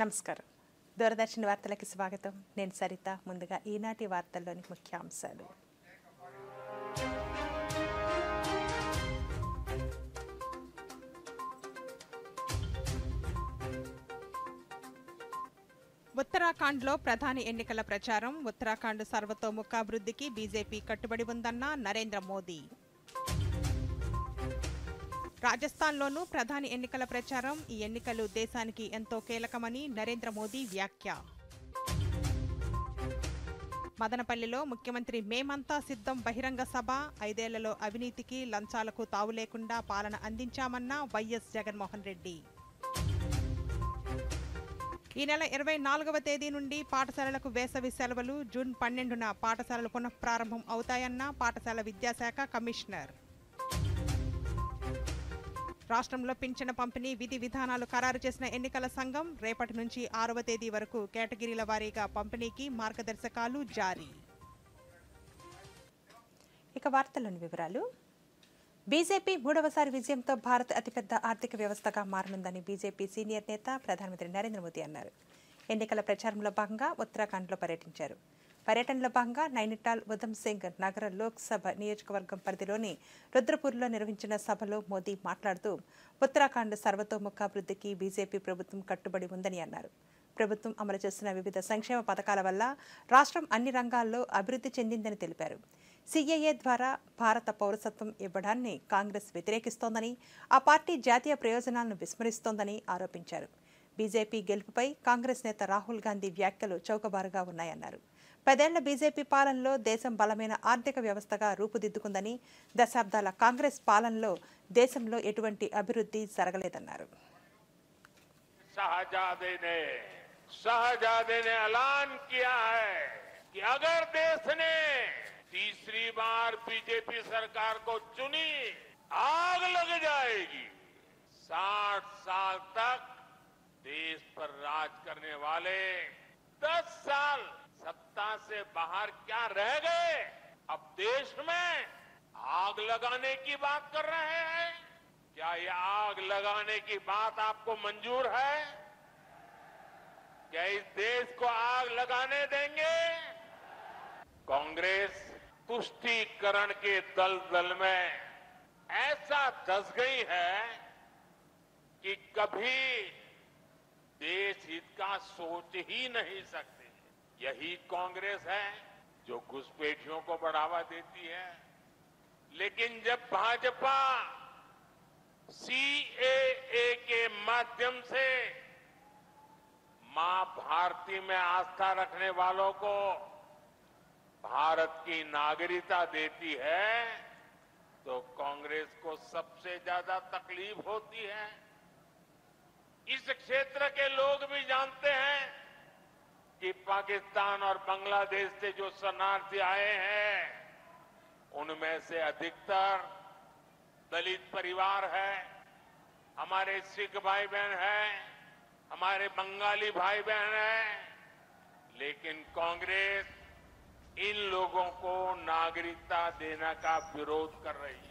నమస్కారం. దూరదర్శన్ వార్తలకు స్వాగతం. నేను సరిత. ముందుగా ఈనాటి వార్తల్లోని ముఖ్యాంశాలు. ఉత్తరాఖండ్లో ప్రధాని ఎన్నికల ప్రచారం. ఉత్తరాఖండ్ సర్వతోముఖాభివృద్ధికి బీజేపీ కట్టుబడి ఉందన్న నరేంద్ర మోదీ. రాజస్థాన్లోనూ ప్రధాని ఎన్నికల ప్రచారం. ఈ ఎన్నికలు దేశానికి ఎంతో కీలకమని నరేంద్ర మోదీ వ్యాఖ్య. మదనపల్లిలో ముఖ్యమంత్రి మేమంతా సిద్ధం బహిరంగ సభ. 5 ఏళ్లలో అవినీతికి లంచాలకు తావు లేకుండా పాలన అందించామన్న వైఎస్ జగన్మోహన్ రెడ్డి. ఈ నెల 24వ తేదీ నుండి పాఠశాలలకు వేసవి సెలవులు. జూన్ 12న పాఠశాలలు పునఃప్రారంభం అవుతాయన్న పాఠశాల విద్యాశాఖ కమిషనర్. రాష్ట్రంలో పింఛను పంపిణీ విధి విధానాలు ఖరారు చేసిన ఎన్నికల సంఘం. రేపటి నుంచి 6వ తేదీ వరకు కేటగిరీల వారీగా పంపిణీకి మార్గదర్శకాలు జారీ. ఇక వార్తల్లోని వివరాలు. బీజేపీ 3వసారి విజయంతో భారత్ అతిపెద్ద ఆర్థిక వ్యవస్థగా మారనుందని బీజేపీ సీనియర్ నేత ప్రధానమంత్రి నరేంద్ర మోదీ అన్నారు. ఎన్నికల ప్రచారంలో భాగంగా ఉత్తరాఖండ్లో పర్యటించారు. పర్యటనలో భాగంగా నైనిటాల్ ఉధమ్ సింగ్ నగర లోక్సభ నియోజకవర్గం పరిధిలోని రుద్రపూర్లో నిర్వహించిన సభలో మోదీ మాట్లాడుతూ ఉత్తరాఖండ్ సర్వతోముఖాభివృద్ధికి బీజేపీ ప్రభుత్వం కట్టుబడి ఉందని అన్నారు. ప్రభుత్వం అమలు చేస్తున్న వివిధ సంక్షేమ పథకాల వల్ల రాష్ట్రం అన్ని రంగాల్లో అభివృద్ధి చెందిందని తెలిపారు. సీఏఏ ద్వారా భారత పౌరసత్వం ఇవ్వడాన్ని కాంగ్రెస్ వ్యతిరేకిస్తోందని, ఆ పార్టీ జాతీయ ప్రయోజనాలను విస్మరిస్తోందని ఆరోపించారు. బీజేపీ గెలుపుపై కాంగ్రెస్ నేత రాహుల్ గాంధీ వ్యాఖ్యలు చౌకబారుగా ఉన్నాయన్నారు. 10 ఏళ్ల బీజేపీ పాలనలో దేశం బలమైన ఆర్థిక వ్యవస్థగా రూపుదిద్దుకుందని, దశాబ్దాల కాంగ్రెస్ పాలనలో దేశంలో ఎటువంటి అభివృద్ధి జరగలేదన్నారు. शाहजादे ने ऐलान किया है कि अगर देश ने तीसरी बार बीजेपी सरकार को चुनी, आग लग जाएगी. 60 साल तक देश पर राज करने वाले 10 साल सत्ता से बाहर क्या रह गए? अब देश में आग लगाने की बात कर रहे हैं. क्या ये आग लगाने की बात आपको मंजूर है? क्या इस देश को आग लगाने देंगे? कांग्रेस तुष्टीकरण के दलदल में ऐसा धंस गई है कि कभी देश हित का सोच ही नहीं सकती. यही कांग्रेस है जो घुसपैठियों को बढ़ावा देती है. लेकिन जब भाजपा सीएए के माध्यम से मां भारती में आस्था रखने वालों को भारत की नागरिकता देती है, तो कांग्रेस को सबसे ज्यादा तकलीफ होती है. इस क्षेत्र के लोग भी जानते हैं कि पाकिस्तान और बांग्लादेश से जो शरणार्थी आए हैं, उनमें से अधिकतर दलित परिवार है, हमारे सिख भाई बहन हैं, हमारे बंगाली भाई बहन हैं. लेकिन कांग्रेस इन लोगों को नागरिकता देने का विरोध कर रही है.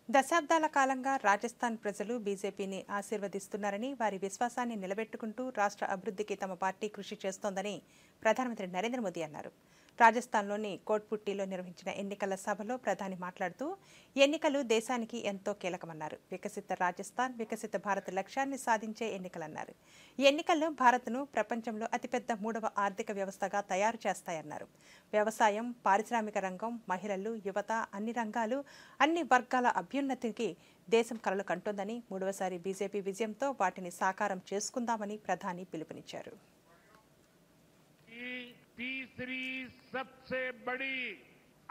దశాబ్దాల కాలంగా రాజస్థాన్ ప్రజలు బీజేపీని ఆశీర్వదిస్తున్నారని, వారి విశ్వాసాన్ని నిలబెట్టుకుంటూ రాష్ట్ర అభివృద్ధికి తమ పార్టీ కృషి చేస్తోందని ప్రధానమంత్రి నరేంద్ర మోదీ అన్నారు. రాజస్థాన్లోని కోట్పుట్టిలో నిర్వహించిన ఎన్నికల సభలో ప్రధాని మాట్లాడుతూ ఎన్నికలు దేశానికి ఎంతో కీలకమన్నారు. వికసిత రాజస్థాన్, వికసిత భారత్ లక్ష్యాన్ని సాధించే ఎన్నికలన్నారు. ఈ ఎన్నికలు భారత్ను ప్రపంచంలో అతిపెద్ద 3వ ఆర్థిక వ్యవస్థగా తయారు చేస్తాయన్నారు. వ్యవసాయం, పారిశ్రామిక రంగం, మహిళలు, యువత, అన్ని రంగాలు, అన్ని వర్గాల అభ్యున్నతికి దేశం కలలు కంటోందని, 3వసారి బీజేపీ విజయంతో వాటిని సాకారం చేసుకుందామని ప్రధాని పిలుపునిచ్చారు. तीसरी सबसे बड़ी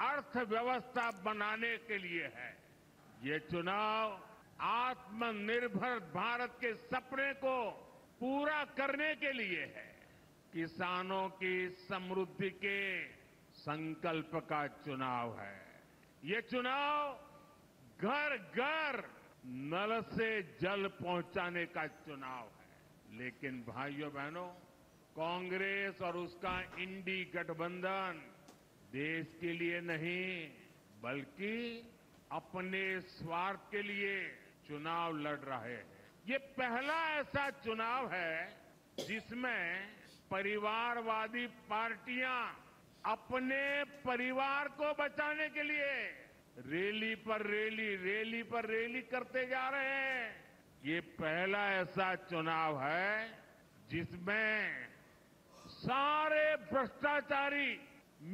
अर्थव्यवस्था बनाने के लिए है. ये चुनाव आत्मनिर्भर भारत के सपने को पूरा करने के लिए है. किसानों की समृद्धि के संकल्प का चुनाव है. ये चुनाव घर घर नल से जल पहुंचाने का चुनाव है. लेकिन भाइयों बहनों, कांग्रेस और उसका इंडी गठबंधन देश के लिए नहीं बल्कि अपने स्वार्थ के लिए चुनाव लड़ रहे हैं। ये पहला ऐसा चुनाव है जिसमें परिवारवादी पार्टियां अपने परिवार को बचाने के लिए रैली पर रैली करते जा रहे हैं। ये पहला ऐसा चुनाव है जिसमें सारे भ्रष्टाचारी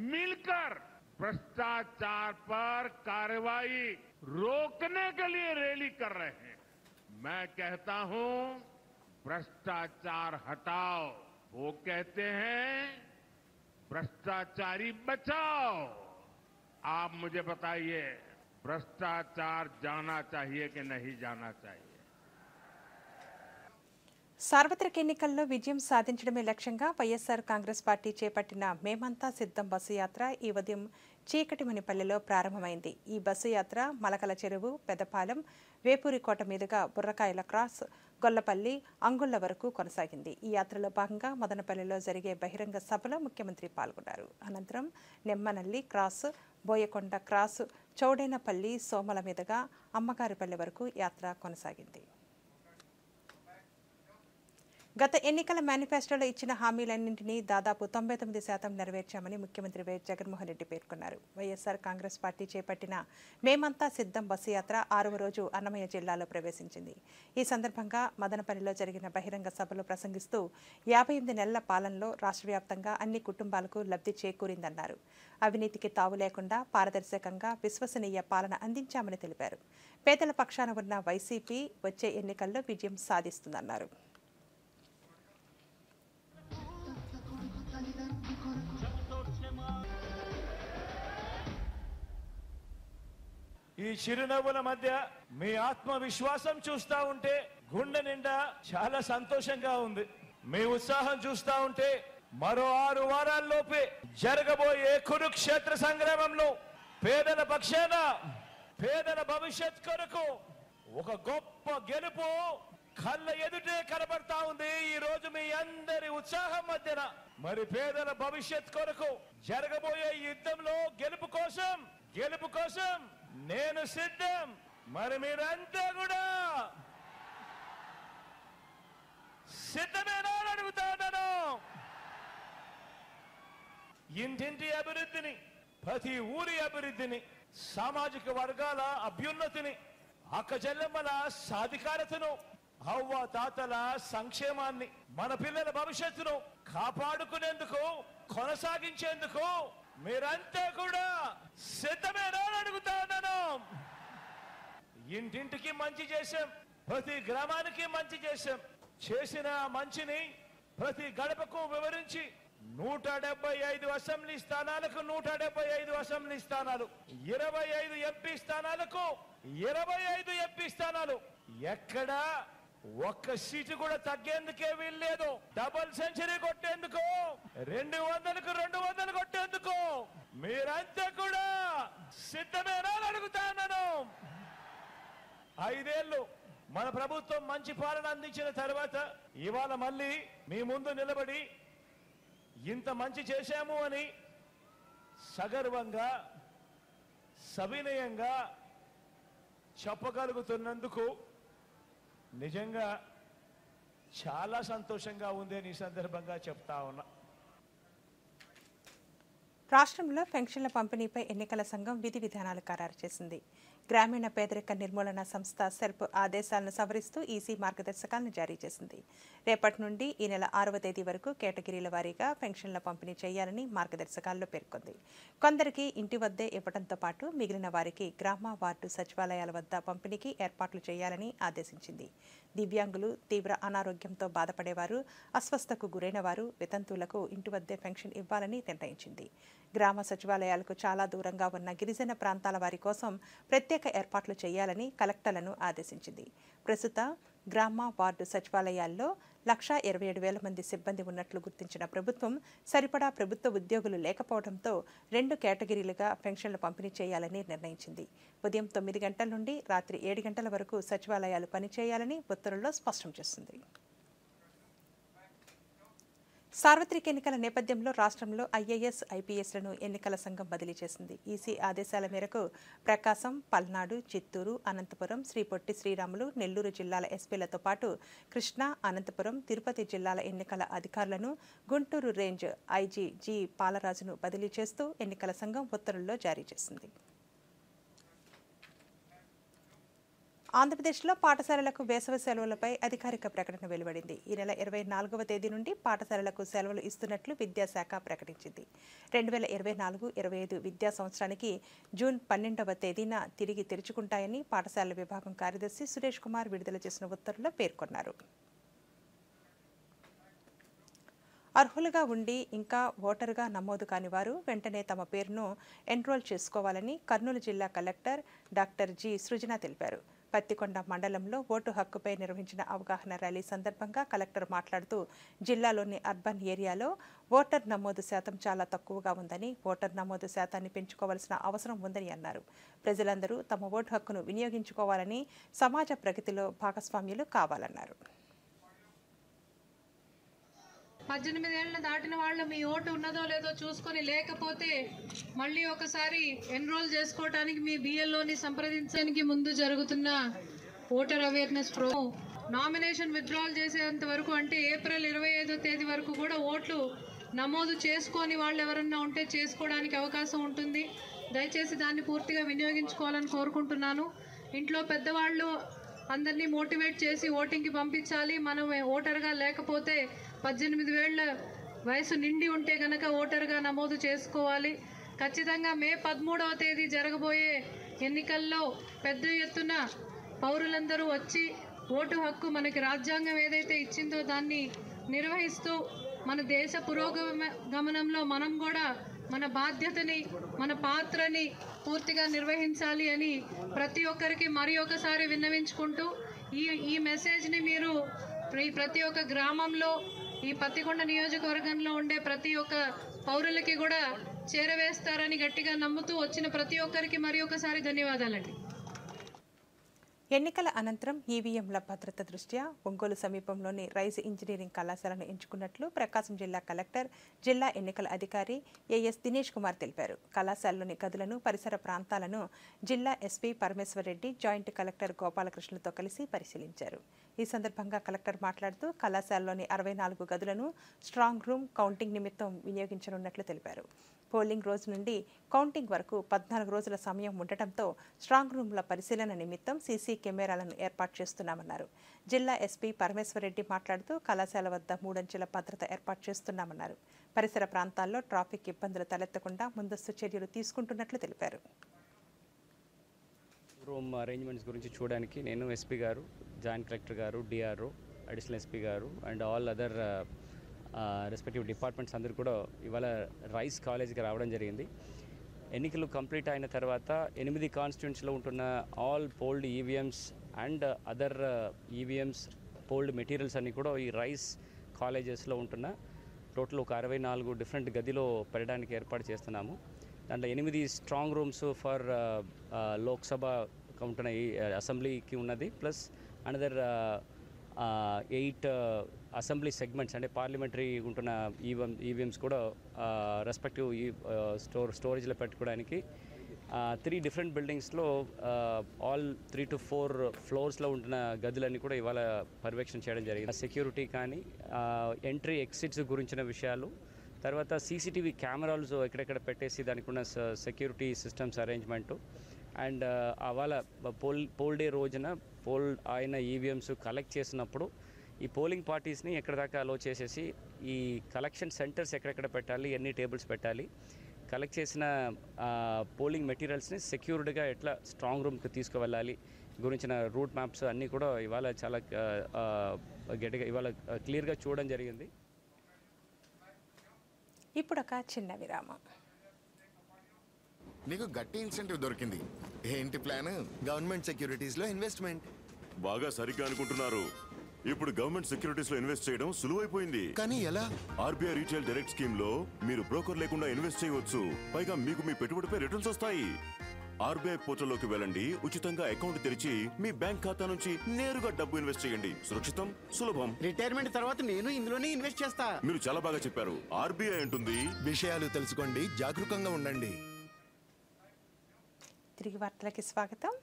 मिलकर भ्रष्टाचार पर कार्रवाई रोकने के लिए रैली कर रहे हैं। मैं कहता हूं भ्रष्टाचार हटाओ, वो कहते हैं भ्रष्टाचारी बचाओ। आप मुझे बताइए भ्रष्टाचार जाना चाहिए कि नहीं जाना चाहिए? సార్వత్రిక ఎన్నికల్లో విజయం సాధించడమే లక్ష్యంగా వైఎస్ఆర్ కాంగ్రెస్ పార్టీ చేపట్టిన మేమంతా సిద్ధం బస్సు యాత్ర ఈ ఉదయం చీకటిమణిపల్లెలో ప్రారంభమైంది. ఈ బస్సు యాత్ర మలకల చెరువు, పెదపాలెం, వేపూరికోట మీదుగా బుర్రకాయల క్రాస్, గొల్లపల్లి, అంగుళ్ల వరకు కొనసాగింది. ఈ యాత్రలో భాగంగా మదనపల్లిలో జరిగే బహిరంగ సభలో ముఖ్యమంత్రి పాల్గొన్నారు. అనంతరం నెమ్మనల్లి క్రాస్, బోయకొండ క్రాస్, చౌడేనపల్లి, సోమల మీదుగా అమ్మగారిపల్లి వరకు యాత్ర కొనసాగింది. గత ఎన్నికల మేనిఫెస్టోలో ఇచ్చిన హామీలన్నింటినీ దాదాపు 99% నెరవేర్చామని ముఖ్యమంత్రి వైఎస్ జగన్మోహన్ రెడ్డి పేర్కొన్నారు. వైఎస్ఆర్ కాంగ్రెస్ పార్టీ చేపట్టిన మేమంతా సిద్ధం బస్సు యాత్ర 6వ రోజు అన్నమయ్య జిల్లాలో ప్రవేశించింది. ఈ సందర్భంగా మదనపల్లిలో జరిగిన బహిరంగ సభలో ప్రసంగిస్తూ 58 నెలల పాలనలో రాష్ట్ర వ్యాప్తంగా అన్ని కుటుంబాలకు లబ్ధి చేకూరిందన్నారు. అవినీతికి తావు లేకుండా పారదర్శకంగా విశ్వసనీయ పాలన అందించామని తెలిపారు. పేదల పక్షాన ఉన్న వైసీపీ వచ్చే ఎన్నికల్లో విజయం సాధిస్తుందన్నారు. ఈ చిరునవ్వుల మధ్య మీ ఆత్మవిశ్వాసం చూస్తా ఉంటే గుండె నిండా చాలా సంతోషంగా ఉంది. మీ ఉత్సాహం చూస్తా ఉంటే మరో 6 వారాల్లోపే జరగబోయే కురుక్షేత్ర సంగ్రామంలో పేదల పక్షాన, పేదల భవిష్యత్ కొరకు ఒక గొప్ప గెలుపు కళ్ళ ఎదుటే కనబడతా ఉంది. ఈ రోజు మీ అందరి ఉత్సాహం మధ్యన మరి పేదల భవిష్యత్ కొరకు జరగబోయే యుద్ధంలో గెలుపు కోసం నేను సిద్ధం. మరి మీరంతా కూడా సిద్ధమేనా అని అడుగుతాను. ఇంటింటి అభివృద్ధిని, ప్రతి ఊరి అభివృద్ధిని, సామాజిక వర్గాల అభ్యున్నతిని, అక్క చెల్లెమ్మల సాధికారతను, అవ్వ తాతల సంక్షేమాన్ని, మన పిల్లల భవిష్యత్తును కాపాడుకునేందుకు, కొనసాగించేందుకు మీరంతా కూడా సిద్ధమేనా అని అడుగుతాను. ఇంటింటికి మంచి చేశాం, ప్రతి గ్రామానికి మంచి చేశాం. చేసిన మంచిని ప్రతి గడపకు వివరించి 175 అసెంబ్లీ స్థానాలకు 175 అసెంబ్లీ స్థానాలు, 25 ఎంపీ స్థానాలకు 25 ఎంపీ స్థానాలు, ఎక్కడ ఒక్క సీటు కూడా తగ్గేందుకే వీల్లేదు. డబుల్ సెంచరీ కొట్టేందుకు, 200కు 200 కొట్టేందుకు మీరంతా కూడా సిద్ధమేనా అని అడుగుతాను. 5 ఏళ్లు మన ప్రభుత్వం మంచి పాలన అందించిన తర్వాత ఇవాళ మళ్ళీ మీ ముందు నిలబడి ఇంత మంచి చేశాము అని సగర్వంగా, సవినయంగా చెప్పగలుగుతున్నందుకు నిజంగా చాలా సంతోషంగా ఉంది అని ఈ సందర్భంగా చెప్తా ఉన్నా. రాష్ట్రంలో పెన్షన్ల పంపిణీపై ఎన్నికల సంఘం విధి విధానాలు ఖరారు చేసింది. గ్రామీణ పేదరిక నిర్మూలన సంస్థ సెల్ప్ ఆదేశాలను సవరిస్తూ ఈసీ మార్గదర్శకాలను జారీ చేసింది. రేపటి నుండి ఈ నెల 6వ తేదీ వరకు కేటగిరీల వారీగా పెన్షన్ల పంపిణీ చేయాలని మార్గదర్శకాల్లో పేర్కొంది. కొందరికి ఇంటి వద్దే ఇవ్వడంతో పాటు మిగిలిన వారికి గ్రామ, వార్డు సచివాలయాల వద్ద పంపిణీకి ఏర్పాట్లు చేయాలని ఆదేశించింది. దివ్యాంగులు, తీవ్ర అనారోగ్యంతో బాధపడేవారు, అస్వస్థకు గురైన వారు, వితంతువులకు ఇంటి వద్దే పెన్షన్ ఇవ్వాలని నిర్ణయించింది. గ్రామ సచివాలయాలకు చాలా దూరంగా ఉన్న గిరిజన ప్రాంతాల వారి కోసం ప్రత్యేక ఏర్పాట్లు చేయాలని కలెక్టర్లను ఆదేశించింది. ప్రస్తుత గ్రామ, వార్డు సచివాలయాల్లో 1,27,000 మంది సిబ్బంది ఉన్నట్లు గుర్తించిన ప్రభుత్వం సరిపడా ప్రభుత్వ ఉద్యోగులు లేకపోవడంతో 2 కేటగిరీలుగా పెన్షన్లు పంపిణీ చేయాలని నిర్ణయించింది. ఉదయం 9 గంటల నుండి రాత్రి 7 గంటల వరకు సచివాలయాలు పనిచేయాలని ఉత్తర్వుల్లో స్పష్టం చేసింది. సార్వత్రిక ఎన్నికల నేపథ్యంలో రాష్ట్రంలో ఐఏఎస్, ఐపీఎస్లను ఎన్నికల సంఘం బదిలీ చేసింది. ఈసీ ఆదేశాల మేరకు ప్రకాశం, పల్నాడు, చిత్తూరు, అనంతపురం, శ్రీ పొట్టి శ్రీరాములు, నెల్లూరు జిల్లాల ఎస్పీలతో పాటు కృష్ణా, అనంతపురం, తిరుపతి జిల్లాల ఎన్నికల అధికారులను గుంటూరు రేంజ్ ఐజీ జి పాలరాజును బదిలీ చేస్తూ ఎన్నికల సంఘం ఉత్తర్వుల్లో జారీ చేసింది. ఆంధ్రప్రదేశ్లో పాఠశాలలకు వేసవి సెలవులపై అధికారిక ప్రకటన వెలువడింది. ఈ నెల 24వ తేదీ నుండి పాఠశాలలకు సెలవులు ఇస్తున్నట్లు విద్యాశాఖ ప్రకటించింది. 2024-25 విద్యా సంవత్సరానికి జూన్ 12వ తేదీన తిరిగి తెరుచుకుంటాయని పాఠశాలల విభాగం కార్యదర్శి సురేష్ కుమార్ విడుదల చేసిన ఉత్తర్వుల్లో పేర్కొన్నారు. అర్హులుగా ఉండి ఇంకా ఓటరుగా నమోదు కాని వారు వెంటనే తమ పేరును ఎన్రోల్ చేసుకోవాలని కర్నూలు జిల్లా కలెక్టర్ డాక్టర్ జి సృజన తెలిపారు. పత్తికొండ మండలంలో ఓటు హక్కుపై నిర్వహించిన అవగాహన ర్యాలీ సందర్భంగా కలెక్టర్ మాట్లాడుతూ జిల్లాలోని అర్బన్ ఏరియాలో ఓటర్ నమోదు శాతం చాలా తక్కువగా ఉందని, ఓటర్ నమోదు శాతాన్ని పెంచుకోవాల్సిన అవసరం ఉందని అన్నారు. ప్రజలందరూ తమ ఓటు హక్కును వినియోగించుకోవాలని, సమాజ ప్రగతిలో భాగస్వామ్యులు కావాలన్నారు. 18 ఏళ్ళు దాటిన వాళ్ళు మీ ఓటు ఉన్నదో లేదో చూసుకొని, లేకపోతే మళ్ళీ ఒకసారి ఎన్రోల్ చేసుకోవడానికి మీ బిఎల్ఓని సంప్రదించడానికి ముందు జరుగుతున్న voter awareness program nomination withdrawal చేసేంత వరకు, అంటే ఏప్రిల్ 25వ తేదీ వరకు కూడా ఓట్లు నమోదు చేసుకొని వాళ్ళు ఎవరన్నా ఉంటే చేసుకోవడానికి అవకాశం ఉంటుంది. దయచేసి దాన్ని పూర్తిగా వినియోగించుకోవాలని కోరుకుంటున్నాను. ఇంట్లో పెద్దవాళ్ళు అందరినీ మోటివేట్ చేసి ఓటింగ్కి పంపించాలి. మనం ఓటర్గా లేకపోతే 18 ఏళ్ల వయసు నిండి ఉంటే కనుక ఓటర్గా నమోదు చేసుకోవాలి. ఖచ్చితంగా మే 13వ తేదీ జరగబోయే ఎన్నికల్లో పెద్ద ఎత్తున పౌరులందరూ వచ్చి ఓటు హక్కు మనకి రాజ్యాంగం ఏదైతే ఇచ్చిందో దాన్ని నిర్వహిస్తూ మన దేశ పురోగమనంలో మనం కూడా మన బాధ్యతని, మన పాత్రని పూర్తిగా నిర్వహించాలి అని ప్రతి ఒక్కరికి మరి ఒకసారి విన్నవించుకుంటూ ఈ మెసేజ్ని మీరు ప్రతి ఒక్క గ్రామంలో, ఈ పత్తికొండ నియోజకవర్గంలో ఉండే ప్రతి ఒక్క పౌరులకి కూడా చేరవేస్తారని గట్టిగా నమ్ముతూ వచ్చిన ప్రతి ఒక్కరికి మరి ఒకసారి ధన్యవాదాలండి. ఎన్నికల అనంతరం ఈవీఎంల భద్రత దృష్ట్యా ఒంగోలు సమీపంలోని రైస్ ఇంజనీరింగ్ కళాశాలను ఎంచుకున్నట్లు ప్రకాశం జిల్లా కలెక్టర్, జిల్లా ఎన్నికల అధికారి ఏఎస్ దినేష్ కుమార్ తెలిపారు. కళాశాలలోని గదులను, పరిసర ప్రాంతాలను జిల్లా SP Parameswar Reddy joint collector గోపాలకృష్ణతో కలిసి పరిశీలించారు. ఈ సందర్భంగా కలెక్టర్ మాట్లాడుతూ కళాశాలలోని 64 గదులను స్ట్రాంగ్ రూమ్, కౌంటింగ్ నిమిత్తం వినియోగించనున్నట్లు తెలిపారు. పోలింగ్ రోజు నుండి కౌంటింగ్ వరకు 14 రోజుల సమయం ఉండటంతో స్ట్రాంగ్ రూమ్ల పరిశీలన నిమిత్తం సీసీ కెమెరాలను ఏర్పాటు చేస్తున్నామన్నారు. జిల్లా ఎస్పీ పరమేశ్వర్ రెడ్డి మాట్లాడుతూ కళాశాల వద్ద 3 అంచెల భద్రత ఏర్పాటు చేస్తున్నామన్నారు. పరిసర ప్రాంతాల్లో ట్రాఫిక్ ఇబ్బందులు తలెత్తకుండా ముందస్తు చర్యలు తీసుకుంటున్నట్లు తెలిపారు. రూమ్ అరేంజ్మెంట్స్ గురించి చూడడానికి నేను ఎస్పీ గారు, జాయింట్ కలెక్టర్ గారు, డిఆర్ఓ, అడిషనల్ ఎస్పీ గారు and all other respective departments అందరూ కూడా ఇవాళ రైస్ కాలేజీకి రావడం జరిగింది. ఎన్నికలు కంప్లీట్ అయిన తర్వాత 8 కాన్స్టిట్యూన్సీలో ఉంటున్న all polled EVMs and other EVMs polled materials అన్నీ కూడా ఈ రైస్ కాలేజెస్లో ఉంటున్న టోటల్ ఒక 64 డిఫరెంట్ గదిలో పెట్టడానికి ఏర్పాటు చేస్తున్నాము. దాంట్లో 8 స్ట్రాంగ్ రూమ్స్ ఫర్ లోక్సభ ఉంటున్న అసెంబ్లీకి ఉన్నది, ప్లస్ అనదర్ 8 అసెంబ్లీ సెగ్మెంట్స్ అంటే పార్లమెంటరీ ఉంటున్న ఈవీఎంస్ కూడా రెస్పెక్టివ్ స్టోరేజ్లో పెట్టుకోవడానికి 3 డిఫరెంట్ బిల్డింగ్స్లో ఆల్ 3 to 4 ఫ్లోర్స్లో ఉంటున్న గదులన్నీ కూడా ఇవాళ పర్యవేక్షణ చేయడం జరిగింది. సెక్యూరిటీ కానీ, ఎంట్రీ ఎగ్జిట్స్ గురించిన విషయాలు, తర్వాత సీసీటీవీ కెమెరాలు ఎక్కడెక్కడ పెట్టేసి దానికి ఉన్న సెక్యూరిటీ సిస్టమ్స్ అరేంజ్మెంటు అండ్ అవాళ పోల్ డే రోజున పోల్ అయిన ఈవీఎంస్ కలెక్ట్ చేసినప్పుడు ఈ పోలింగ్ పార్టీస్ని ఎక్కడ దాకా అలో చేసేసి ఈ కలెక్షన్ సెంటర్స్ ఎక్కడెక్కడ పెట్టాలి, ఎన్ని టేబుల్స్ పెట్టాలి, కలెక్ట్ చేసిన పోలింగ్ మెటీరియల్స్ని సెక్యూర్డ్గా ఎట్లా స్ట్రాంగ్ రూమ్కి తీసుకువెళ్ళాలి గురించిన రూట్ మ్యాప్స్ అన్నీ కూడా ఇవాళ చాలా గట్టిగా ఇవాళ క్లియర్గా చూడడం జరిగింది. ఇప్పుడు ఒక చిన్న విరామం. నీకు గట్టి ఇన్సెంటివ్ దొరికింది. ఏంటి ప్లాన్? గవర్నమెంట్ సెక్యూరిటీస్ లో ఇన్వెస్ట్మెంట్. బాగా సరిగ్గా అనుకుంటున్నారు. ఇప్పుడు గవర్నమెంట్ సెక్యూరిటీస్ లో ఇన్వెస్ట్ చేయడం సులువైపోయింది. కానీ ఎలా? ఆర్బీఐ రీటైల్ డైరెక్ట్ స్కీమ్ లో మీరు బ్రోకర్ లేకుండా ఇన్వెస్ట్ చేయవచ్చు. పైగా మీకు మీ పెట్టుబడిపై రిటర్న్స్ వస్తాయి. ఆర్బీఐ పోర్టల్లోకి వెళ్ళండి, ఉచితంగా అకౌంట్ తెరిచి మీ బ్యాంక్ ఖాతా నుంచి నేరుగా డబ్బు ఇన్వెస్ట్ చేయండి. సురక్షితం, సులభం. రిటైర్మెంట్ తర్వాత నేను ఇందులోనే ఇన్వెస్ట్ చేస్తా. మీరు చాలా బాగా చెప్పారు. ఆర్బీఐ అంటుంది, విషయాలు తెలుసుకోండి, జాగరూకంగా ఉండండి. తిరిగి వార్తలకి స్వాగతం.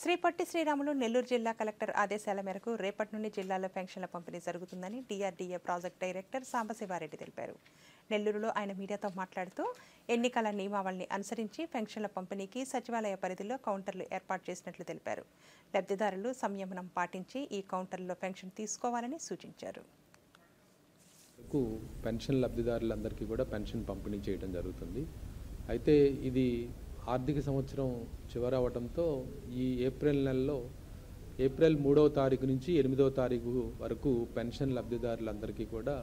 శ్రీ పొట్టి శ్రీరాములు నెల్లూరు జిల్లా కలెక్టర్ ఆదేశాల మేరకు రేపటి నుండి జిల్లాలో పెన్షన్ల పంపిణీ జరుగుతుందని డిఆర్డీఏ ప్రాజెక్ట్ డైరెక్టర్ సాంబశివారెడ్డి తెలిపారు. నెల్లూరులో ఆయన మీడియాతో మాట్లాడుతూ ఎన్నికల నియమావళిని అనుసరించి పెన్షన్ల పంపిణీకి సచివాలయ పరిధిలో కౌంటర్లు ఏర్పాటు చేసినట్లు తెలిపారు. లబ్ధిదారులు సంయమనం పాటించి ఈ కౌంటర్లలో పెన్షన్ తీసుకోవాలని సూచించారు. పెన్షన్ లబ్ధిదారులందరికీ కూడా పెన్షన్ పంపిణీ చేయడం జరుగుతుంది. అయితే ఇది ఆర్థిక సంవత్సరం చివరవడంతో ఈ ఏప్రిల్ నెలలో ఏప్రిల్ 3వ తారీఖు నుంచి 8వ తారీఖు వరకు పెన్షన్ లబ్ధిదారులందరికీ కూడా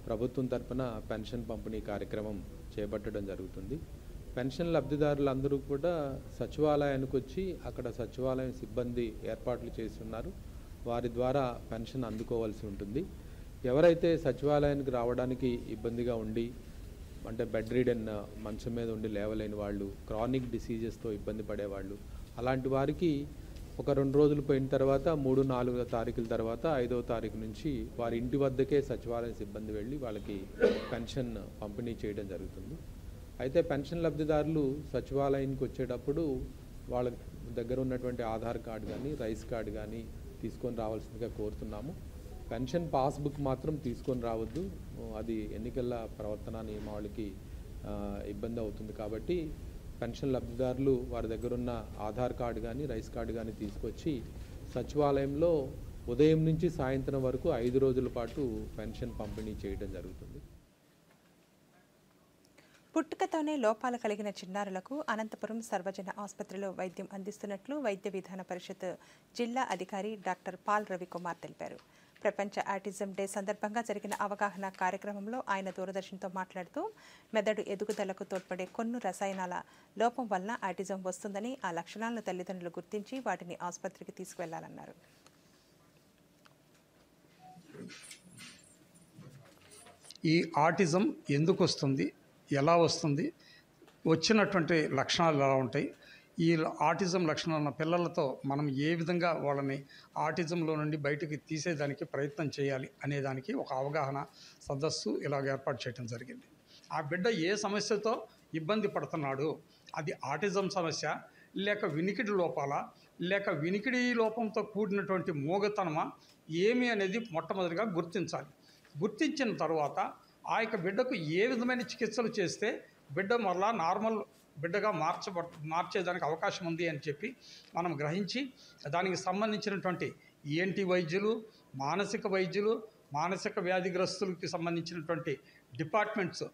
ప్రభుత్వం తరపున పెన్షన్ పంపిణీ కార్యక్రమం చేపట్టడం జరుగుతుంది. పెన్షన్ లబ్ధిదారులందరూ కూడా సచివాలయానికి వచ్చి అక్కడ సచివాలయం సిబ్బంది ఏర్పాట్లు చేస్తున్నారు. వారి ద్వారా పెన్షన్ అందుకోవాల్సి ఉంటుంది. ఎవరైతే సచివాలయానికి రావడానికి ఇబ్బందిగా ఉండి అంటే బెడ్ రిడెన్ మంచం మీద ఉండి లేవలేని వాళ్ళు, క్రానిక్ డిసీజెస్తో ఇబ్బంది పడేవాళ్ళు, అలాంటి వారికి ఒక 2 రోజులు పోయిన తర్వాత 3, 4 తారీఖుల తర్వాత 5వ తారీఖు నుంచి వారి ఇంటి వద్దకే సచివాలయం సిబ్బంది వెళ్ళి వాళ్ళకి పెన్షన్ పంపిణీ చేయడం జరుగుతుంది. అయితే పెన్షన్ లబ్ధిదారులు సచివాలయానికి వచ్చేటప్పుడు వాళ్ళ దగ్గర ఉన్నటువంటి ఆధార్ కార్డు కానీ రైస్ కార్డు కానీ తీసుకొని రావాల్సిందిగా కోరుతున్నాము. పెన్షన్ పాస్బుక్ మాత్రం తీసుకొని రావద్దు, అది ఎన్నికల ప్రవర్తన నియమావళికి ఇబ్బంది అవుతుంది. కాబట్టి పెన్షన్ లబ్ధిదారులు వారి దగ్గర ఉన్న ఆధార్ కార్డు కానీ రైస్ కార్డు కానీ తీసుకొచ్చి సచివాలయంలో ఉదయం నుంచి సాయంత్రం వరకు 5 రోజుల పాటు పెన్షన్ పంపిణీ చేయడం జరుగుతుంది. పుట్టుకతోనే లోపాలు కలిగిన చిన్నారులకు అనంతపురం సర్వజన ఆసుపత్రిలో వైద్యం అందిస్తున్నట్లు వైద్య విధాన పరిషత్ జిల్లా అధికారి డాక్టర్ పాల్ రవికుమార్ తెలిపారు. ప్రపంచ ఆటిజం డే సందర్భంగా జరిగిన అవగాహన కార్యక్రమంలో ఆయన దూరదర్శన్తో మాట్లాడుతూ మెదడు ఎదుగుదలకు తోడ్పడే కొన్ని రసాయనాల లోపం వలన ఆటిజం వస్తుందని, ఆ లక్షణాలను తల్లిదండ్రులు గుర్తించి వాటిని ఆసుపత్రికి తీసుకువెళ్లాలన్నారు. ఈ ఆటిజం ఎందుకు వస్తుంది, ఎలా వస్తుంది, వచ్చినటువంటి లక్షణాలు ఎలా ఉంటాయి, ఈ ఆటిజం లక్షణాలు ఉన్న పిల్లలతో మనం ఏ విధంగా వాళ్ళని ఆటిజంలో నుండి బయటకు తీసేదానికి ప్రయత్నం చేయాలి అనేదానికి ఒక అవగాహన సదస్సు ఇలాగ ఏర్పాటు చేయడం జరిగింది. ఆ బిడ్డ ఏ సమస్యతో ఇబ్బంది పడుతున్నాడు, అది ఆటిజం సమస్య లేక వినికిడి లోపాలా లేక వినికిడి లోపంతో కూడినటువంటి మూగతనమా ఏమి అనేది మొట్టమొదటిగా గుర్తించాలి. గుర్తించిన తర్వాత ఆ యొక్క బిడ్డకు ఏ విధమైన చికిత్సలు చేస్తే బిడ్డ మరలా నార్మల్ బిడ్డగా మార్చేదానికి అవకాశం ఉంది అని చెప్పి మనం గ్రహించి దానికి సంబంధించినటువంటి ఈఎన్టీ వైద్యులు, మానసిక వైద్యులు, మానసిక వ్యాధిగ్రస్తులకి సంబంధించినటువంటి డిపార్ట్మెంట్స్,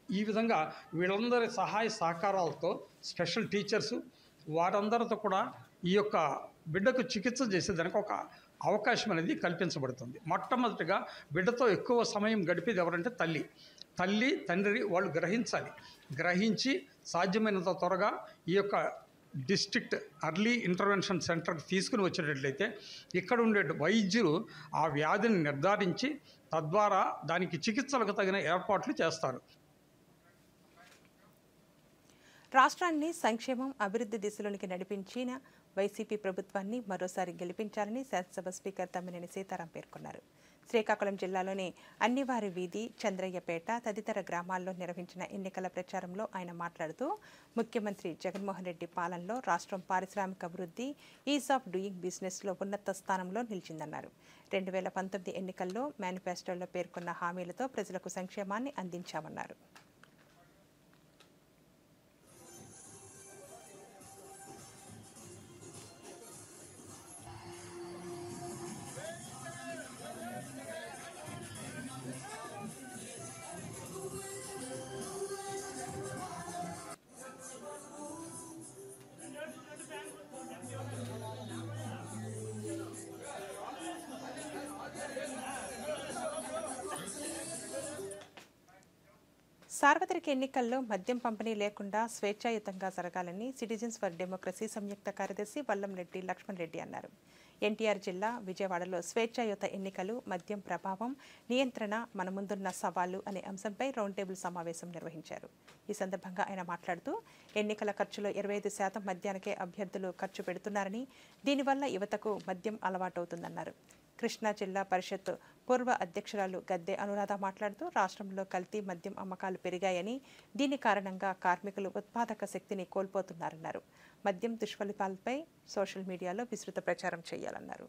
ఈ విధంగా వీళ్ళందరి సహాయ సహకారాలతో స్పెషల్ టీచర్సు వారందరితో కూడా ఈ యొక్క బిడ్డకు చికిత్స చేసేదానికి ఒక అవకాశం అనేది కల్పించబడుతుంది. మొట్టమొదటిగా బిడ్డతో ఎక్కువ సమయం గడిపేది ఎవరంటే తల్లి తండ్రి వాళ్ళు గ్రహించి సాధ్యమైనంత త్వరగా ఈ యొక్క డిస్ట్రిక్ట్ అర్లీ ఇంటర్వెన్షన్ సెంటర్కి తీసుకుని వచ్చేటట్లయితే ఇక్కడ ఉండే వైద్యులు ఆ వ్యాధిని నిర్ధారించి తద్వారా దానికి చికిత్సలకు తగిన ఏర్పాట్లు చేస్తారు. రాష్ట్రాన్ని సంక్షేమం అభివృద్ధి దిశలోనికి నడిపించిన వైసీపీ ప్రభుత్వాన్ని మరోసారి గెలిపించాలని శాసనసభ స్పీకర్ తమ్మినేని సీతారాం పేర్కొన్నారు. శ్రీకాకుళం జిల్లాలోని అన్నివారి వీధి, చంద్రయ్యపేట తదితర గ్రామాల్లో నిర్వహించిన ఎన్నికల ప్రచారంలో ఆయన మాట్లాడుతూ ముఖ్యమంత్రి జగన్మోహన్ రెడ్డి పాలనలో రాష్ట్రం పారిశ్రామిక అభివృద్ధి, ఈజ్ ఆఫ్ డూయింగ్ బిజినెస్లో ఉన్నత స్థానంలో నిలిచిందన్నారు. 2019 ఎన్నికల్లో మేనిఫెస్టోలో పేర్కొన్న హామీలతో ప్రజలకు సంక్షేమాన్ని అందించామన్నారు. సార్వత్రిక ఎన్నికల్లో మద్యం పంపిణీ లేకుండా స్వేచ్ఛాయుతంగా జరగాలని సిటిజన్స్ ఫర్ డెమోక్రసీ సంయుక్త కార్యదర్శి వల్లంరెడ్డి లక్ష్మణ్ రెడ్డి అన్నారు. ఎన్టీఆర్ జిల్లా విజయవాడలో స్వేచ్ఛాయుత ఎన్నికలు, మద్యం ప్రభావం, నియంత్రణ, మన ముందున్న సవాళ్లు అనే అంశంపై రౌండ్ టేబుల్ సమావేశం నిర్వహించారు. ఈ సందర్భంగా ఆయన మాట్లాడుతూ ఎన్నికల ఖర్చులో 25% మద్యానికే అభ్యర్థులు ఖర్చు పెడుతున్నారని, దీనివల్ల యువతకు మద్యం అలవాటవుతుందన్నారు. కృష్ణా జిల్లా పరిషత్ పూర్వ అధ్యక్షురాలు గద్దె అనురాధ మాట్లాడుతూ రాష్ట్రంలో కల్తీ మద్యం అమ్మకాలు పెరిగాయని, దీని కారణంగా కార్మికులు ఉత్పాదక శక్తిని కోల్పోతున్నారన్నారు. మద్యం దుష్ఫలితాలపై సోషల్ మీడియాలో విస్తృత ప్రచారం చేయాలన్నారు.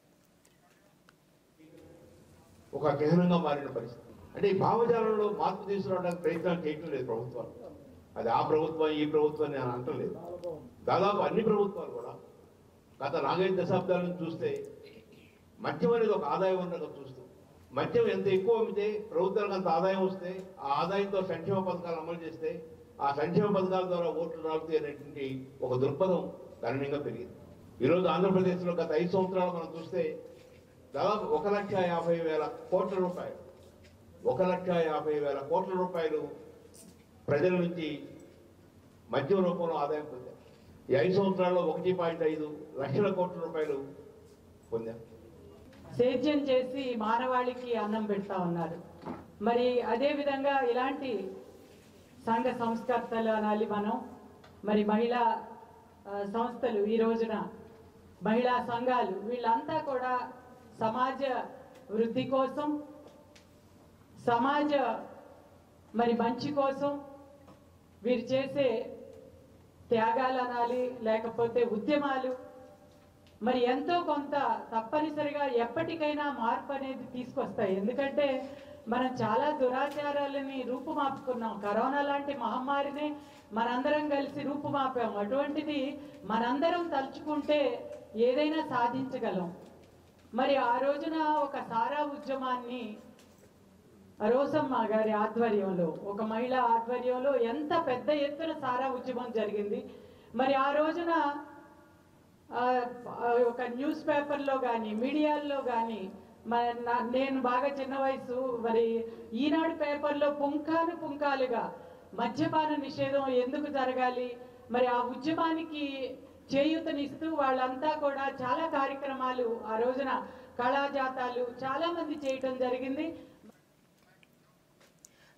ఒక గహనంగా మారిన పరిస్థితి అంటే ఈ భావజాలంలో మార్పు తీసుకురావడానికి ప్రయత్నాలు చేయటం లేదు ప్రభుత్వాలు. అది ఆ ప్రభుత్వం ఈ ప్రభుత్వం నేను అంటలేదు. దాదాపు అన్ని ప్రభుత్వాలు కూడా గత 4-5 దశాబ్దాల నుంచి చూస్తే మద్యం అనేది ఒక ఆదాయ వనరుగా చూస్తూ, మద్యం ఎంత ఎక్కువ అమ్మితే ప్రభుత్వానికి అంత ఆదాయం వస్తే, ఆ ఆదాయంతో సంక్షేమ పథకాలు అమలు చేస్తే, ఆ సంక్షేమ పథకాల ద్వారా ఓట్లు రాలుతాయి అనేటువంటి ఒక దృక్పథం గణనీయంగా పెరిగింది. ఈరోజు ఆంధ్రప్రదేశ్లో గత 5 సంవత్సరాలు మనం చూస్తే దాదాపు 1,50,000 కోట్ల రూపాయలు 1,50,000 కోట్ల రూపాయలు ప్రజల నుంచి మద్యం రూపంలో ఆదాయం పొందారు. ఈ 5 సంవత్సరాల్లో 1.5 లక్షల కోట్ల రూపాయలు పొందారు. సేద్యం చేసి మానవాళికి అన్నం పెడతా ఉన్నారు. మరి అదే విధంగా ఇలాంటి సంఘ సంస్కర్తలు అనాలి మనం. మరి మహిళా సంస్థలు ఈ రోజున మహిళా సంఘాలు వీళ్ళంతా కూడా సమాజ వృద్ధి కోసం, సమాజ మరి మంచి కోసం వీరు చేసే త్యాగాలు అనాలి, లేకపోతే ఉద్యమాలు మరి ఎంతో కొంత తప్పనిసరిగా ఎప్పటికైనా మార్పు అనేది తీసుకొస్తాయి. ఎందుకంటే మనం చాలా దురాచారాలని రూపుమాపుకున్నాం. కరోనా లాంటి మహమ్మారిని మనందరం కలిసి రూపుమాపాం. అటువంటిది మనందరం తలుచుకుంటే ఏదైనా సాధించగలం. మరి ఆ రోజున ఒక సారా ఉద్యమాన్ని రోసమ్మ గారి ఆధ్వర్యంలో, ఒక మహిళ ఆధ్వర్యంలో ఎంత పెద్ద ఎత్తున సారా ఉద్యమం జరిగింది. మరి ఆ రోజున ఒక న్యూస్ పేపర్లో కానీ మీడియాల్లో కానీ నేను బాగా చిన్న వయసు, మరి ఈనాడు పేపర్లో పుంకాలుగా మద్యపాన నిషేధం ఎందుకు జరగాలి, మరి ఆ ఉద్యమానికి చేయూతనిస్తూ వాళ్ళంతా కూడా చాలా కార్యక్రమాలు ఆ రోజున కళాజాతాలు చాలా మంది చేయటం జరిగింది.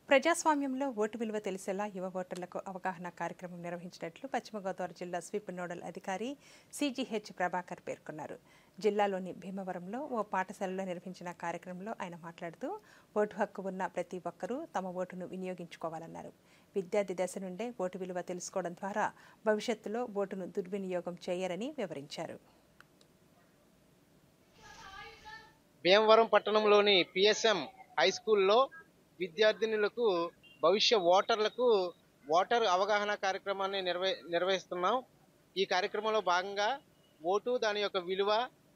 ప్రజాస్వామ్యంలో ఓటు విలువ తెలిసేలా యువ ఓటర్లకు అవగాహన కార్యక్రమం నిర్వహించినట్లు పశ్చిమ గోదావరి జిల్లా స్వీప్ నోడల్ అధికారి సిజిహెచ్ ప్రభాకర్ పేర్కొన్నారు. జిల్లాలోని భీమవరంలో ఓ పాఠశాలలో నిర్వహించిన కార్యక్రమంలో ఆయన మాట్లాడుతూ ఓటు హక్కు ఉన్న ప్రతి ఒక్కరూ తమ ఓటును వినియోగించుకోవాలన్నారు. విద్యార్థి దశ నుండే ఓటు విలువ తెలుసుకోవడం ద్వారా భవిష్యత్తులో ఓటును దుర్వినియోగం చేయరని వివరించారు. భీమవరం పట్టణంలోని పిఎస్ఎం హై స్కూల్లో విద్యార్థినులకు భవిష్య ఓటర్లకు ఓటర్ అవగాహన కార్యక్రమాన్ని నిర్వహిస్తున్నాం. ఈ కార్యక్రమంలో భాగంగా ఓటు, దాని యొక్క విలువ,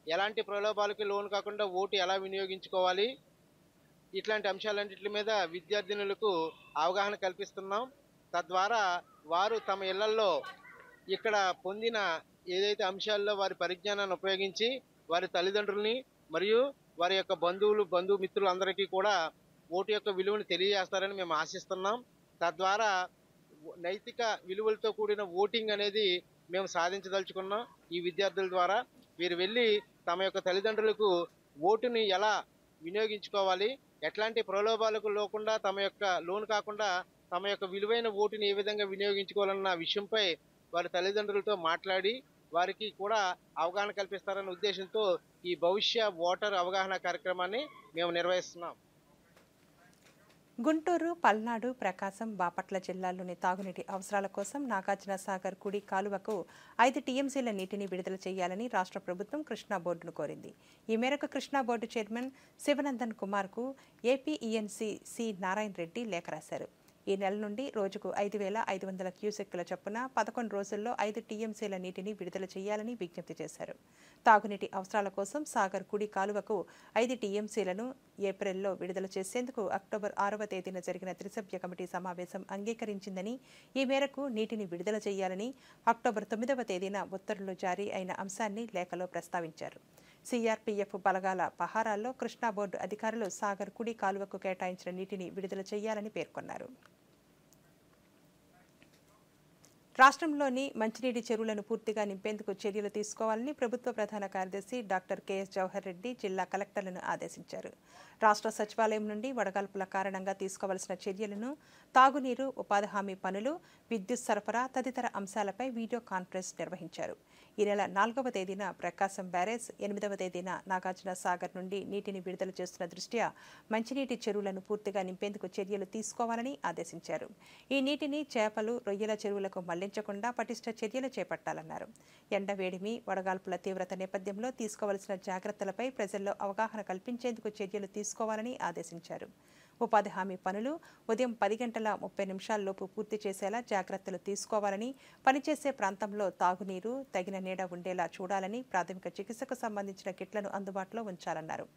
ఎలాంటి ప్రలోభాలకి లోను కాకుండా ఓటు ఎలా వినియోగించుకోవాలి, ఇట్లాంటి అంశాలన్నింటి మీద విద్యార్థినులకు అవగాహన కల్పిస్తున్నాం. తద్వారా వారు తమ ఇళ్లల్లో ఇక్కడ పొందిన ఏదైతే అంశాల్లో వారి పరిజ్ఞానాన్ని ఉపయోగించి వారి తల్లిదండ్రుల్ని మరియు వారి యొక్క బంధుమిత్రులు అందరికీ కూడా ఓటు యొక్క విలువను తెలియజేస్తారని మేము ఆశిస్తున్నాం. తద్వారా నైతిక విలువలతో కూడిన ఓటింగ్ అనేది మేము సాధించదలుచుకున్నాం. ఈ విద్యార్థుల ద్వారా వీరు వెళ్ళి తమ యొక్క తల్లిదండ్రులకు ఓటుని ఎలా వినియోగించుకోవాలి, ఎట్లాంటి ప్రలోభాలకు లోకుండా లోను కాకుండా తమ యొక్క విలువైన ఓటుని ఏ విధంగా వినియోగించుకోవాలన్న విషయంపై వారి తల్లిదండ్రులతో మాట్లాడి వారికి కూడా అవగాహన కల్పిస్తారన్న ఉద్దేశంతో ఈ భవిష్య ఓటర్ అవగాహన కార్యక్రమాన్ని మేము నిర్వహిస్తున్నాం. గుంటూరు, పల్నాడు, ప్రకాశం, బాపట్ల జిల్లాల్లోని తాగునీటి అవసరాల కోసం నాగార్జున సాగర్ కుడి కాలువకు 5 టీఎంసీల నీటిని విడుదల చేయాలని రాష్ట్ర ప్రభుత్వం కృష్ణా బోర్డును కోరింది. ఈ మేరకు కృష్ణా బోర్డు చైర్మన్ శివనందన్ కుమార్కు ఏపీఈఎన్సీ సి నారాయణ రెడ్డి లేఖ రాశారు. ఈ నెల నుండి రోజుకు 5,500 క్యూసెక్కుల చొప్పున 11 రోజుల్లో 5 టీఎంసీల నీటిని విడుదల చేయాలని విజ్ఞప్తి చేశారు. తాగునీటి అవసరాల కోసం సాగర్ కుడి కాలువకు 5 టీఎంసీలను ఏప్రిల్లో విడుదల చేసేందుకు అక్టోబర్ 6వ తేదీన జరిగిన త్రిసభ్య కమిటీ సమావేశం అంగీకరించిందని, ఈ మేరకు నీటిని విడుదల చేయాలని అక్టోబర్ 9వ తేదీన ఉత్తర్వులు జారీ అయిన అంశాన్ని లేఖలో ప్రస్తావించారు. సిఆర్పీఎఫ్ బలగాల పహారాల్లో కృష్ణా బోర్డు అధికారులు సాగర్ కుడి కాలువకు కేటాయించిన నీటిని విడుదల చేయాలని పేర్కొన్నారు. రాష్ట్రంలోని మంచినీటి చెరువులను పూర్తిగా నింపేందుకు చర్యలు తీసుకోవాలని ప్రభుత్వ ప్రధాన కార్యదర్శి డాక్టర్ కెఎస్ జవహర్ రెడ్డి జిల్లా కలెక్టర్లను ఆదేశించారు. రాష్ట్ర సచివాలయం నుండి వడగాల్పుల కారణంగా తీసుకోవాల్సిన చర్యలను, తాగునీరు, ఉపాధి హామీ పనులు, విద్యుత్ సరఫరా తదితర అంశాలపై వీడియో కాన్ఫరెన్స్ నిర్వహించారు. ఈ నెల 4వ తేదీన ప్రకాశం బ్యారేజ్, 8వ తేదీన నాగార్జున సాగర్ నుండి నీటిని విడుదల చేస్తున్న దృష్ట్యా మంచినీటి చెరువులను పూర్తిగా నింపేందుకు చర్యలు తీసుకోవాలని ఆదేశించారు. ఈ నీటిని చేపలు, రొయ్యల చెరువులకు మళ్లించకుండా పటిష్ట చర్యలు చేపట్టాలన్నారు. ఎండ వేడిమి, వడగాల్పుల తీవ్రత నేపథ్యంలో తీసుకోవాల్సిన జాగ్రత్తలపై ప్రజల్లో అవగాహన కల్పించేందుకు చర్యలు తీసుకోవాలని ఆదేశించారు. ఉపాధి హామీ పనులు ఉదయం 10:30 పూర్తి చేసేలా జాగ్రత్తలు తీసుకోవాలని, పనిచేసే ప్రాంతంలో తాగునీరు, తగిన నీడ ఉండేలా చూడాలని, ప్రాథమిక చికిత్సకు సంబంధించిన కిట్లను అందుబాటులో ఉంచాలన్నారు.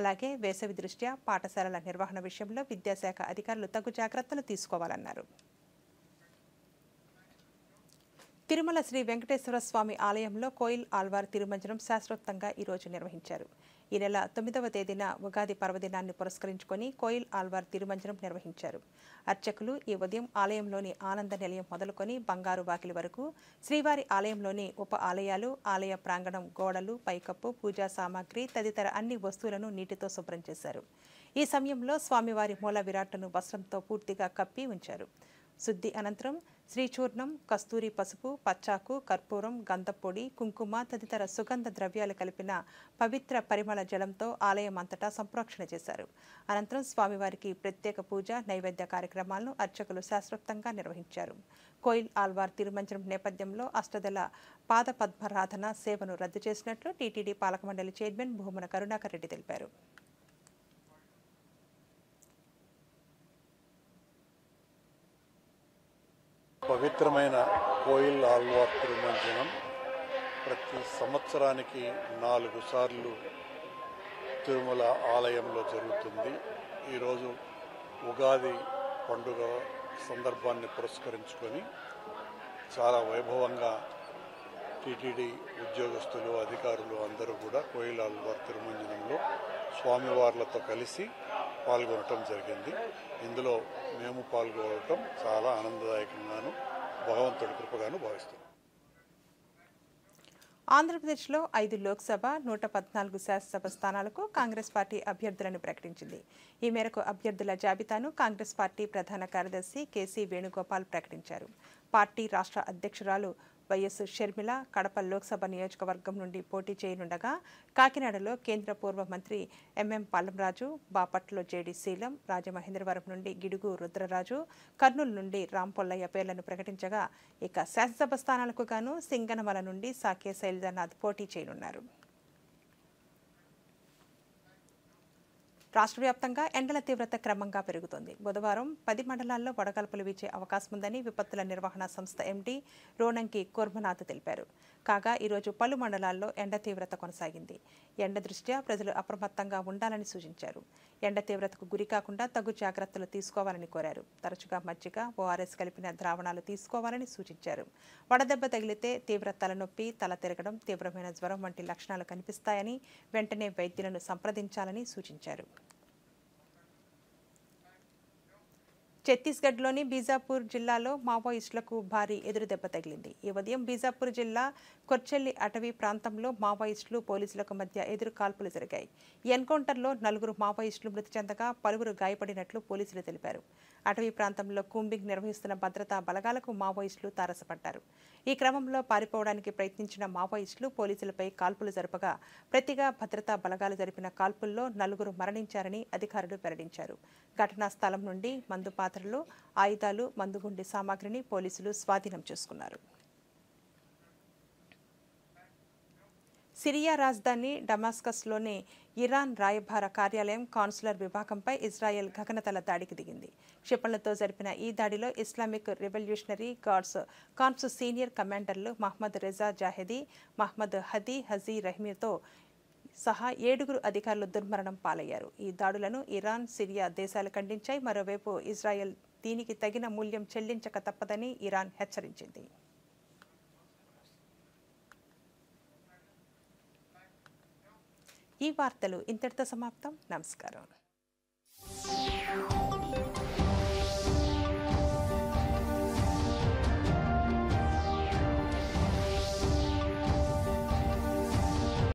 అలాగే వేసవి దృష్ట్యా పాఠశాలల నిర్వహణ విషయంలో విద్యాశాఖ అధికారులు తగు జాగ్రత్తలు తీసుకోవాలన్నారు. తిరుమల శ్రీ వెంకటేశ్వర స్వామి ఆలయంలో కోయిల్ ఆల్వార్ తిరుమంజనం శాస్త్రోక్తంగా ఈరోజు నిర్వహించారు. ఈ నెల 9వ తేదీన ఉగాది పర్వదినాన్ని పురస్కరించుకొని కోయిల్ ఆల్వార్ తిరుమంజనం నిర్వహించారు. అర్చకులు ఈ ఉదయం ఆలయంలోని ఆనంద నిలయం మొదలుకొని బంగారు వాకిలి వరకు, శ్రీవారి ఆలయంలోని ఉప ఆలయాలు, ఆలయ ప్రాంగణం గోడలు, పైకప్పు, పూజా సామాగ్రి తదితర అన్ని వస్తువులను నీటితో శుభ్రం చేశారు. ఈ సమయంలో స్వామివారి మూల విరాట్ను వస్త్రంతో పూర్తిగా కప్పి ఉంచారు. శుద్ధి అనంతరం శ్రీచూర్ణం, కస్తూరి పసుపు, పచ్చాకు, కర్పూరం, గంధపొడి, కుంకుమ తదితర సుగంధ ద్రవ్యాలు కలిపిన పవిత్ర పరిమళ జలంతో ఆలయం అంతటా సంప్రోక్షణ చేశారు. అనంతరం స్వామివారికి ప్రత్యేక పూజ, నైవేద్య కార్యక్రమాలను అర్చకులు శాస్త్రోక్తంగా నిర్వహించారు. కోయిల్ ఆల్వార్ తిరుమంజనం నేపథ్యంలో అష్టదళ పాద పద్మారాధన సేవను రద్దు చేసినట్లు టీటీడీ పాలక మండలి చైర్మన్ భూమన కరుణాకర్ రెడ్డి తెలిపారు. పవిత్రమైన కోయిల్ ఆల్వార్ తిరుమంజనం ప్రతి సంవత్సరానికి 4 సార్లు తిరుమల ఆలయంలో జరుగుతుంది. ఈరోజు ఉగాది పండుగ సందర్భాన్ని పురస్కరించుకొని చాలా వైభవంగా టీటీడీ ఉద్యోగస్తులు, అధికారులు అందరూ కూడా కోయిల్ ఆల్వార్ తిరుమంజనంలో స్వామివార్లతో కలిసి పాల్గొనటం జరిగింది. ఇందులో మేము పాల్గొనటం చాలా ఆనందదాయకంగాను, భగవంతుడి కృపగాను భావిస్తున్నాం. ఆంధ్రప్రదేశ్లో 5 లోక్సభ, 114 శాసనసభ స్థానాలకు కాంగ్రెస్ పార్టీ అభ్యర్థులను ప్రకటించింది. ఈ మేరకు అభ్యర్థుల జాబితాను కాంగ్రెస్ పార్టీ ప్రధాన కార్యదర్శి కేసీ వేణుగోపాల్ ప్రకటించారు. పార్టీ రాష్ట్ర అధ్యక్షురాలు వైఎస్ షర్మిల కడప లోక్సభ నియోజకవర్గం నుండి పోటీ చేయనుండగా, కాకినాడలో కేంద్ర పూర్వ మంత్రి ఎంఎం పాలంరాజు, బాపట్లలో జేడీ శీలం, రాజమహేంద్రవరం నుండి గిడుగు రుద్రరాజు, కర్నూలు నుండి రాంపొల్లయ్య పేర్లను ప్రకటించగా, ఇక శాసనసభ స్థానాలకు గాను సింగనమల నుండి సాకే శైలజానాథ్ పోటీ చేయనున్నారు. రాష్ట్ర వ్యాప్తంగా ఎండల తీవ్రత క్రమంగా పెరుగుతోంది. బుధవారం 10 మండలాల్లో వడగాల్పులు వీచే అవకాశం ఉందని విపత్తుల నిర్వహణ సంస్థ ఎండీ రోనంకి కోర్మనాథ్ తెలిపారు. కాగా ఈరోజు పలు మండలాల్లో ఎండ తీవ్రత కొనసాగింది. ఎండ దృష్ట్యా ప్రజలు అప్రమత్తంగా ఉండాలని సూచించారు. ఎండ తీవ్రతకు గురి కాకుండా తగు జాగ్రత్తలు తీసుకోవాలని కోరారు. తరచుగా మజ్జిగ, ఓఆర్ఎస్ కలిపిన ద్రావణాలు తీసుకోవాలని సూచించారు. వడదెబ్బ తగిలితే తీవ్ర తలనొప్పి, తల తిరగడం, తీవ్రమైన జ్వరం వంటి లక్షణాలు కనిపిస్తాయని వెంటనే వైద్యులను సంప్రదించాలని సూచించారు. ఛత్తీస్గఢ్లోని బీజాపూర్ జిల్లాలో మావోయిస్టులకు భారీ ఎదురుదెబ్బ తగిలింది. ఈ ఉదయం బీజాపూర్ జిల్లా కొర్చెల్లి అటవీ ప్రాంతంలో మావోయిస్టులు, పోలీసులకు మధ్య ఎదురు కాల్పులు జరిగాయి. ఈ ఎన్కౌంటర్లో 4 మావోయిస్టులు మృతి చెందగా పలువురు గాయపడినట్లు పోలీసులు తెలిపారు. అటవీ ప్రాంతంలో కూంబింగ్ నిర్వహిస్తున్న భద్రతా బలగాలకు మావోయిస్టులు తారసపడ్డారు. ఈ క్రమంలో పారిపోవడానికి ప్రయత్నించిన మావోయిస్టులు పోలీసులపై కాల్పులు జరపగా, ప్రతిగా భద్రతా బలగాలు జరిపిన కాల్పుల్లో 4 మరణించారని అధికారులు వెల్లడించారు. ఘటనా స్థలం నుండి మందు పాత్రలు, ఆయుధాలు, మందుగుండి సామాగ్రిని పోలీసులు స్వాధీనం చేసుకున్నారు. సిరియా రాజధాని డమాస్కస్లోని ఇరాన్ రాయబార కార్యాలయం కాన్సులర్ విభాగంపై ఇజ్రాయెల్ గగనతల దాడికి దిగింది. క్షిపణులతో జరిపిన ఈ దాడిలో Islamic revolutionary guards corps senior కమాండర్లు Mohammad Reza Zahedi, Mohammad Hadi Haji రహీమీతో సహా 7 అధికారులు దుర్మరణం పాలయ్యారు. ఈ దాడులను ఇరాన్, సిరియా దేశాలు ఖండించాయి. మరోవైపు ఇజ్రాయెల్ దీనికి తగిన మూల్యం చెల్లించక తప్పదని ఇరాన్ హెచ్చరించింది. ఈ వార్తలు ఇంతటితో సమాప్తం. నమస్కారం.